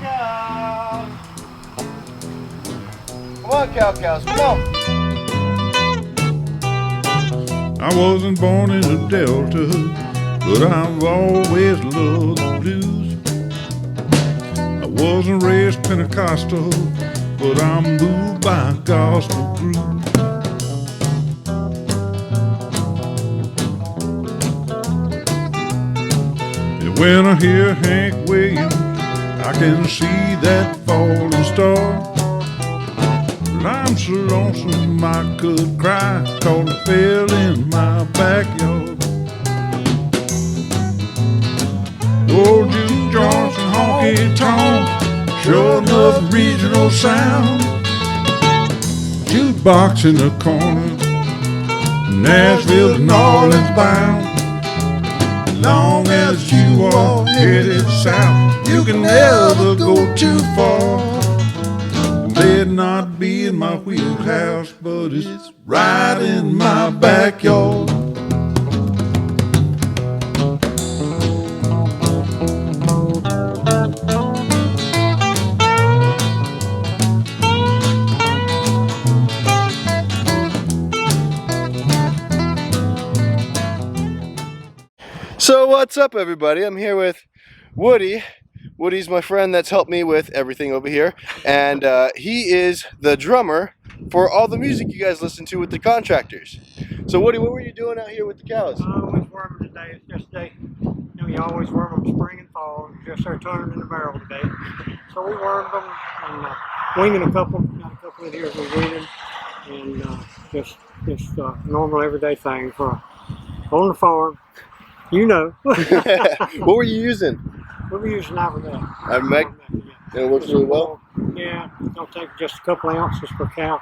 cows. Come on, cows, come on. I wasn't born in the Delta, but I've always loved the blues. I wasn't raised Pentecostal, but I'm moved by gospel grooves. And when I hear Hank Williams, I can see that falling star. But I'm so lonesome I could cry, 'cause it fell in my backyard. Old Jim Johnson, honky tonk, sure enough regional sound. Jukebox in the corner, Nashville to New Orleans bound. Long as you are headed south, you can never go too far. May it not be in my wheelhouse, but it's right in my backyard. So what's up, everybody? I'm here with Woody. Woody's my friend that's helped me with everything over here, and he is the drummer for all the music you guys listen to with the contractors. So Woody, what were you doing out here with the cows? I always worm them today. It's just day. You know, you always worm them spring and fall. Just they're turning in the barrel today. So we wormed them and winging a couple. Got a couple of here we're winging, and just normal everyday thing for on the farm. You know. What were you using? We were using Ivermectin. Ivermectin? Yeah. It works really well? Yeah, it'll take just a couple ounces per cow,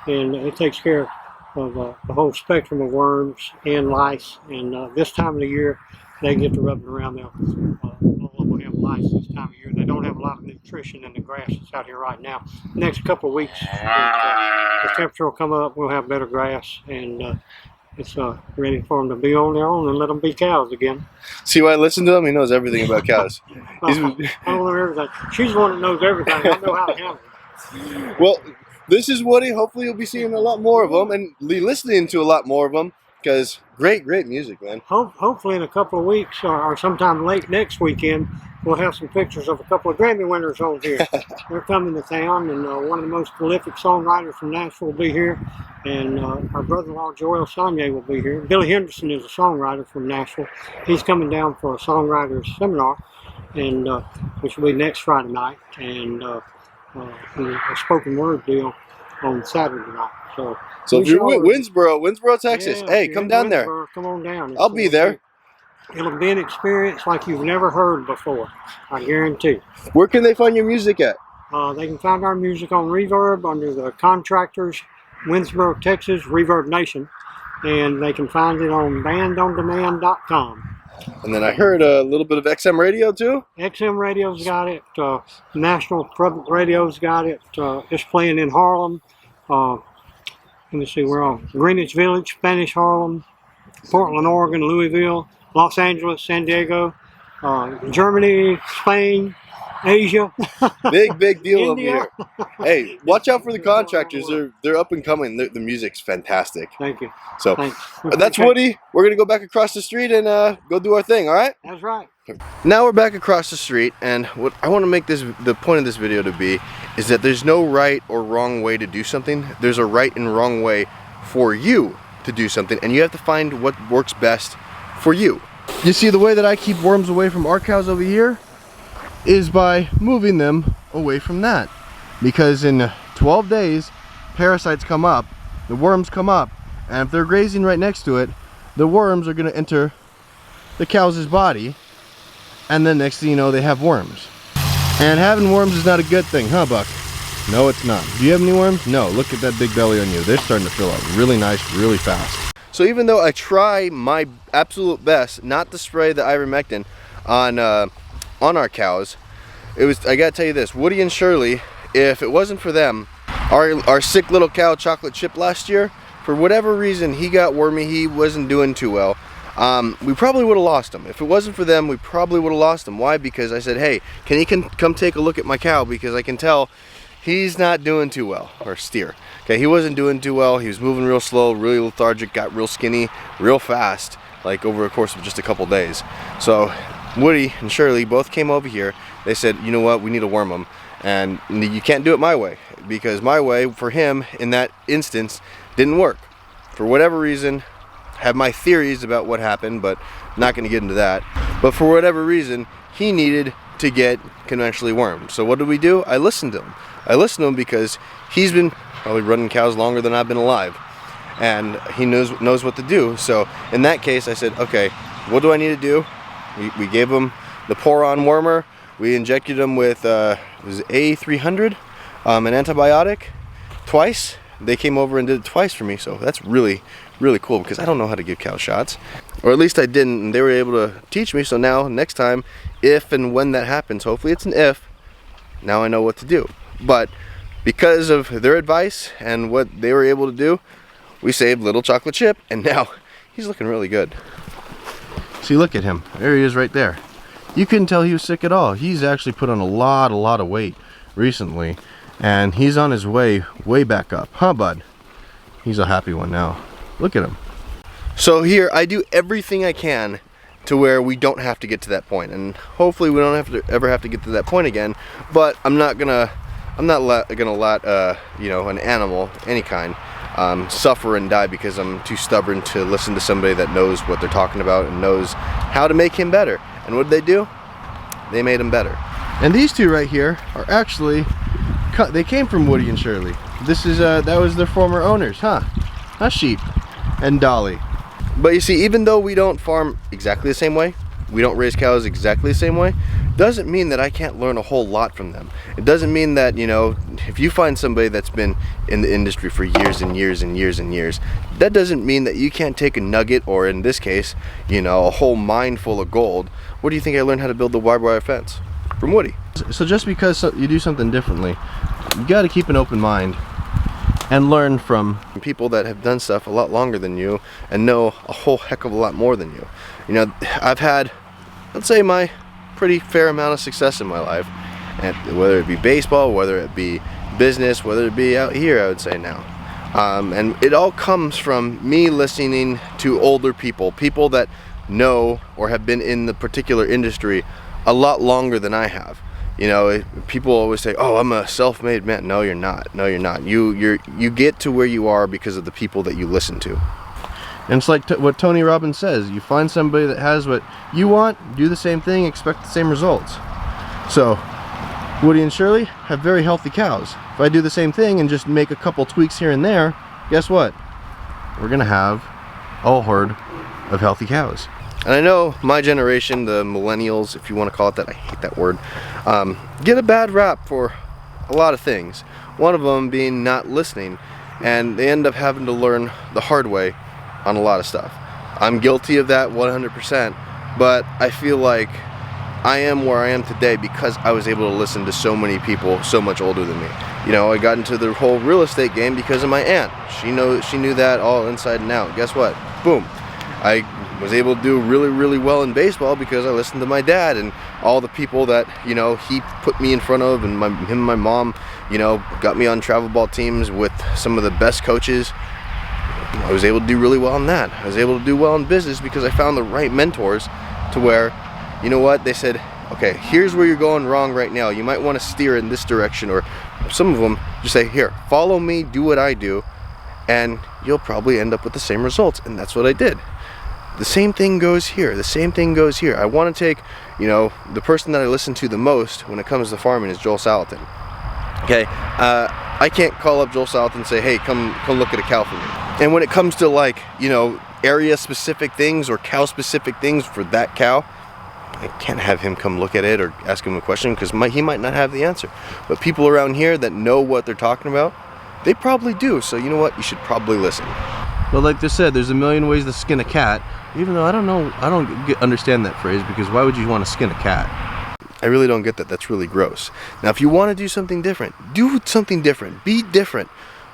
and it takes care of the whole spectrum of worms and lice. And this time of the year, they get to rubbing around there. All of them have lice this time of year. They don't have a lot of nutrition in the grass that's out here right now. Next couple of weeks, the temperature will come up, we'll have better grass, and it's ready for them to be on their own and let them be cows again. See why I listen to him? He knows everything about cows. I don't know everything. She's the one that knows everything. I know how to handle it. Well, this is Woody. Hopefully you'll be seeing a lot more of them and be listening to a lot more of them, because great music, man. Hopefully in a couple of weeks or sometime late next weekend, we'll have some pictures of a couple of Grammy winners on here. They're coming to town, and one of the most prolific songwriters from Nashville will be here, and our brother-in-law Joel Sonnier will be here. Billy Henderson is a songwriter from Nashville. He's coming down for a songwriters seminar, and which will be next Friday night, and a spoken word deal on Saturday night. So if you're in Winsboro, Texas, yeah, hey, come down there. Come on down. I'll be there. It'll be an experience like you've never heard before, I guarantee. Where can they find your music at? They can find our music on Reverb under the Contractors, Winsboro, Texas, Reverb Nation, and they can find it on bandondemand.com. And then I heard a little bit of XM Radio too? XM Radio's got it, National Public Radio's got it, it's playing in Harlem, let me see, we're on Greenwich Village, Spanish Harlem, Portland, Oregon, Louisville, Los Angeles, San Diego, Germany, Spain, Asia. Big deal over India. here. Hey, watch out for the contractors. They're up and coming. The music's fantastic. Thank you. So Thanks. that's Woody. We're gonna go back across the street and go do our thing. All right? That's right. Now we're back across the street, and what I want to make the point of this video to be is that there's no right or wrong way to do something. There's a right and wrong way for you to do something, and you have to find what works best for you. You see, the way that I keep worms away from our cows over here is by moving them away from that, because in 12 days parasites come up, the worms come up, and if they're grazing right next to it, the worms are going to enter the cow's body, and then next thing you know, they have worms. And having worms is not a good thing, huh, Buck? No, it's not. Do you have any worms? No. Look at that big belly on you. They're starting to fill out really nice, really fast. So even though I try my absolute best not to spray the ivermectin on our cows, I gotta tell you this, Woody and Shirley, if it wasn't for them, our sick little cow Chocolate Chip last year, for whatever reason he got wormy, he wasn't doing too well. we probably would have lost him. If it wasn't for them, we probably would have lost him. Why? Because I said, hey, can you come take a look at my cow, because I can tell he's not doing too well, or steer. Okay, he wasn't doing too well. He was moving real slow, really lethargic, got real skinny, real fast, like over a course of just a couple days. So Woody and Shirley both came over here. They said, you know what, we need to worm him. And you can't do it my way, because my way for him in that instance didn't work. For whatever reason, have my theories about what happened, but not going to get into that. But for whatever reason, he needed to get conventionally wormed. So what did we do? I listened to him. I listened to him because he's been probably running cows longer than I've been alive, and he knows what to do. So in that case, I said, okay, what do I need to do? We gave him the Poron wormer. We injected him with it was A300, an antibiotic, twice. They came over and did it twice for me, so that's really cool, because I don't know how to give cow shots, or at least I didn't, and they were able to teach me. So now next time, if and when that happens, hopefully it's an if, now I know what to do. But because of their advice and what they were able to do, we saved Little Chocolate Chip, and now he's looking really good. See, look at him. There he is right there. You couldn't tell he was sick at all. He's actually put on a lot of weight recently, and he's on his way back up. Huh, bud? He's a happy one now. Look at him. So here, I do everything I can to where we don't have to get to that point, and hopefully we don't ever have to get to that point again. But I'm not gonna let you know, an animal, any kind, suffer and die because I'm too stubborn to listen to somebody that knows what they're talking about and knows how to make him better. And what did they do? They made him better. And these two right here are actually they came from Woody and Shirley. This is that was their former owners, huh? Sheep and Dolly. But you see, even though we don't farm exactly the same way, we don't raise cows exactly the same way, doesn't mean that I can't learn a whole lot from them. It doesn't mean that, you know, if you find somebody that's been in the industry for years and years and years and years, that doesn't mean that you can't take a nugget, or in this case, you know, a whole mine full of gold. What do you think I learned how to build the barbed wire fence? From Woody. So just because you do something differently, you got to keep an open mind and learn from people that have done stuff a lot longer than you and know a whole heck of a lot more than you. You know, I've had, let's say, my pretty fair amount of success in my life, and whether it be baseball, whether it be business, whether it be out here, I would say now. And it all comes from me listening to older people that know or have been in the particular industry a lot longer than I have. You know, people always say, "Oh, I'm a self-made man." No, you're not. No, you're not. You get to where you are because of the people that you listen to. And it's like what Tony Robbins says: you find somebody that has what you want, do the same thing, expect the same results. So Woody and Shirley have very healthy cows. If I do the same thing and just make a couple tweaks here and there, guess what? We're gonna have a herd of healthy cows. And I know my generation, the millennials, if you want to call it that, I hate that word, get a bad rap for a lot of things. One of them being not listening, and they end up having to learn the hard way on a lot of stuff. I'm guilty of that 100%, but I feel like I am where I am today because I was able to listen to so many people so much older than me. You know, I got into the whole real estate game because of my aunt. She knew that all inside and out. Guess what? Boom. I was able to do really well in baseball because I listened to my dad and all the people that, you know, he put me in front of, and him and my mom, you know, got me on travel ball teams with some of the best coaches. I was able to do really well in that. I was able to do well in business because I found the right mentors to where, you know what, they said, okay, here's where you're going wrong right now. You might want to steer in this direction, or some of them just say, here, follow me, do what I do, and you'll probably end up with the same results. And that's what I did. The same thing goes here. The same thing goes here. I want to take, you know, the person that I listen to the most when it comes to farming is Joel Salatin. Okay, I can't call up Joel Salatin and say, hey, come look at a cow for me. And when it comes to, like, you know, area specific things or cow specific things for that cow, I can't have him come look at it or ask him a question because he might not have the answer. But people around here that know what they're talking about, they probably do. So you know what? You should probably listen. Well, like they said, there's a million ways to skin a cat. Even though I don't understand that phrase, because why would you want to skin a cat? I really don't get that. That's really gross. Now, if you want to do something different, do something different. Be different.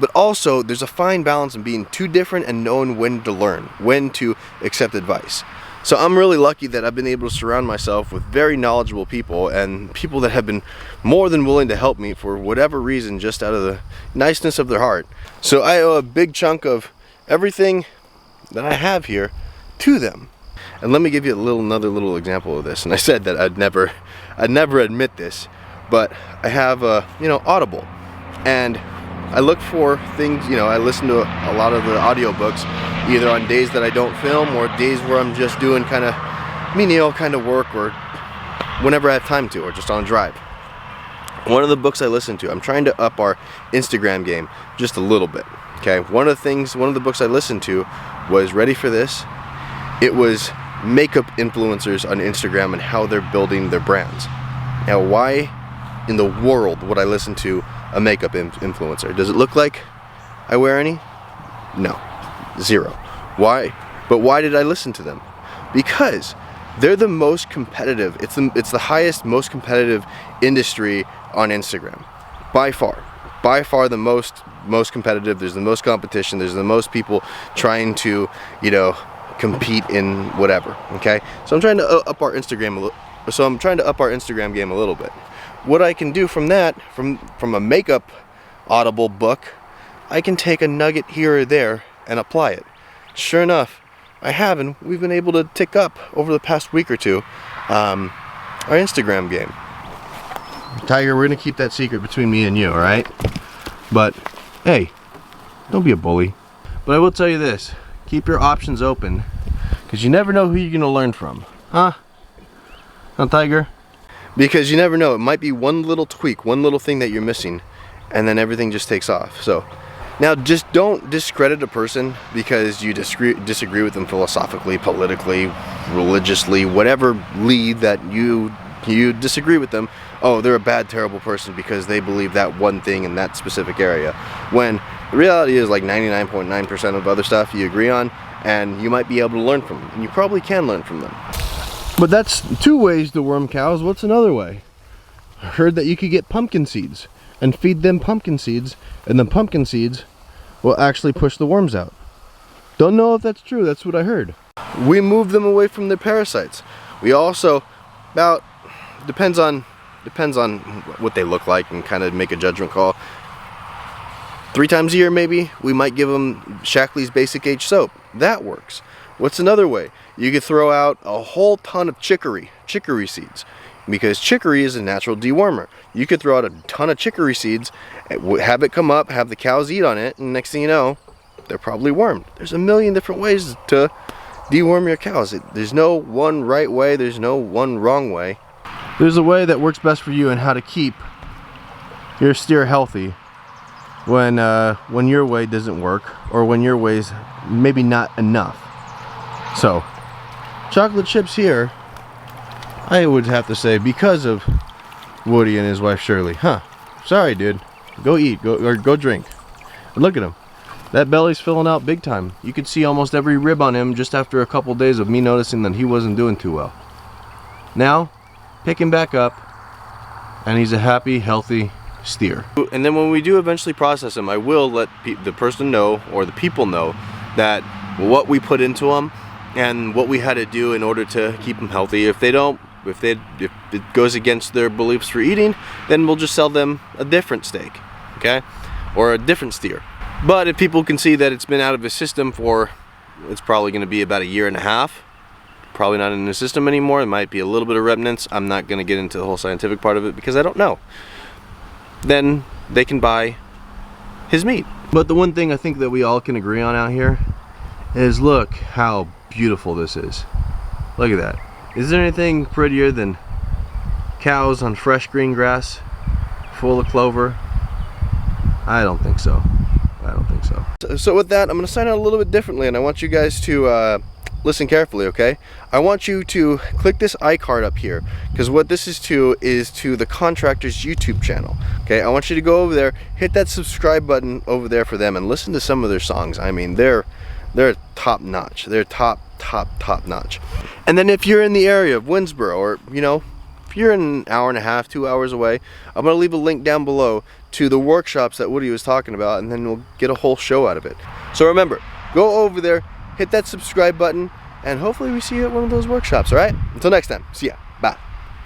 but also there's a fine balance in being too different and knowing when to learn, when to accept advice. So I'm really lucky that I've been able to surround myself with very knowledgeable people and people that have been more than willing to help me for whatever reason, just out of the niceness of their heart. So I owe a big chunk of everything that I have here to them. And let me give you another little example of this. And I said that I'd never admit this, but I have Audible, and I look for things, I listen to a lot of the audiobooks either on days that I don't film or days where I'm just doing kind of menial kind of work, or whenever I have time to, or just on a drive. One of the books I listen to, I'm trying to up our Instagram game just a little bit. Okay, one of the books I listened to was, ready for this, it was makeup influencers on Instagram and how they're building their brands. Now, why in the world would I listen to a makeup influencer? Does it look like I wear any? No, zero. Why? But why did I listen to them? Because they're the most competitive. It's the highest, most competitive industry on Instagram, by far. By far the most competitive. There's the most competition. There's the most people trying to, compete in whatever. Okay, so I'm trying to up our Instagram game a little bit. What I can do from that, from a makeup Audible book, I can take a nugget here or there and apply it. Sure enough, I have, and we've been able to tick up over the past week or two our Instagram game. Tiger, we're gonna keep that secret between me and you, all right? But hey, don't be a bully. But I will tell you this: keep your options open, because you never know who you're gonna learn from, huh? Huh, Tiger? Because you never know. It might be one little tweak, one little thing that you're missing, and then everything just takes off. So now, just don't discredit a person because you disagree with them philosophically, politically, religiously, whatever lead that you disagree with them. Oh, they're a bad, terrible person because they believe that one thing in that specific area. When the reality is, like 99.9% of other stuff you agree on, and you might be able to learn from them. And you probably can learn from them. But that's two ways to worm cows. What's another way? I heard that you could get pumpkin seeds and feed them pumpkin seeds, and the pumpkin seeds will actually push the worms out. Don't know if that's true. That's what I heard. We move them away from their parasites. We also, depends on what they look like, and kind of make a judgment call. 3 times a year maybe, we might give them Shaklee's Basic Age soap. That works. What's another way? You could throw out a whole ton of chicory seeds, because chicory is a natural dewormer. You could throw out a ton of chicory seeds, have it come up, have the cows eat on it, and next thing you know, they're probably wormed. There's a million different ways to deworm your cows. There's no one right way, there's no one wrong way. There's a way that works best for you and how to keep your steer healthy when your way doesn't work, or when your way's maybe not enough. So, chocolate chips here, I would have to say, because of Woody and his wife Shirley. Huh, sorry dude, go eat, go drink. And look at him, that belly's filling out big time. You could see almost every rib on him just after a couple days of me noticing that he wasn't doing too well. Now, pick him back up, and he's a happy, healthy steer. And then when we do eventually process him, I will let the person know, or the people know, that what we put into them and what we had to do in order to keep them healthy. If it goes against their beliefs for eating, then we'll just sell them a different steak, okay, or a different steer. But if people can see that it's been out of his system for, it's probably going to be about 1.5 years, probably not in the system anymore. It might be a little bit of remnants. I'm not going to get into the whole scientific part of it because I don't know. Then they can buy his meat. But the one thing I think that we all can agree on out here is, look how beautiful this is. Look at that. Is there anything prettier than cows on fresh green grass full of clover? I don't think so. I don't think so. So with that, I'm going to sign out a little bit differently, and I want you guys to listen carefully, okay? I want you to click this iCard up here, because what this is to the Contractors YouTube channel, okay? I want you to go over there, hit that subscribe button over there for them, and listen to some of their songs. I mean, they're top notch. They're top notch. And then if you're in the area of Winsboro, or if you're an hour and a half, 2 hours away, I'm going to leave a link down below to the workshops that Woody was talking about, and then we'll get a whole show out of it. So remember, go over there, hit that subscribe button, and hopefully we see you at one of those workshops, alright? Until next time, see ya.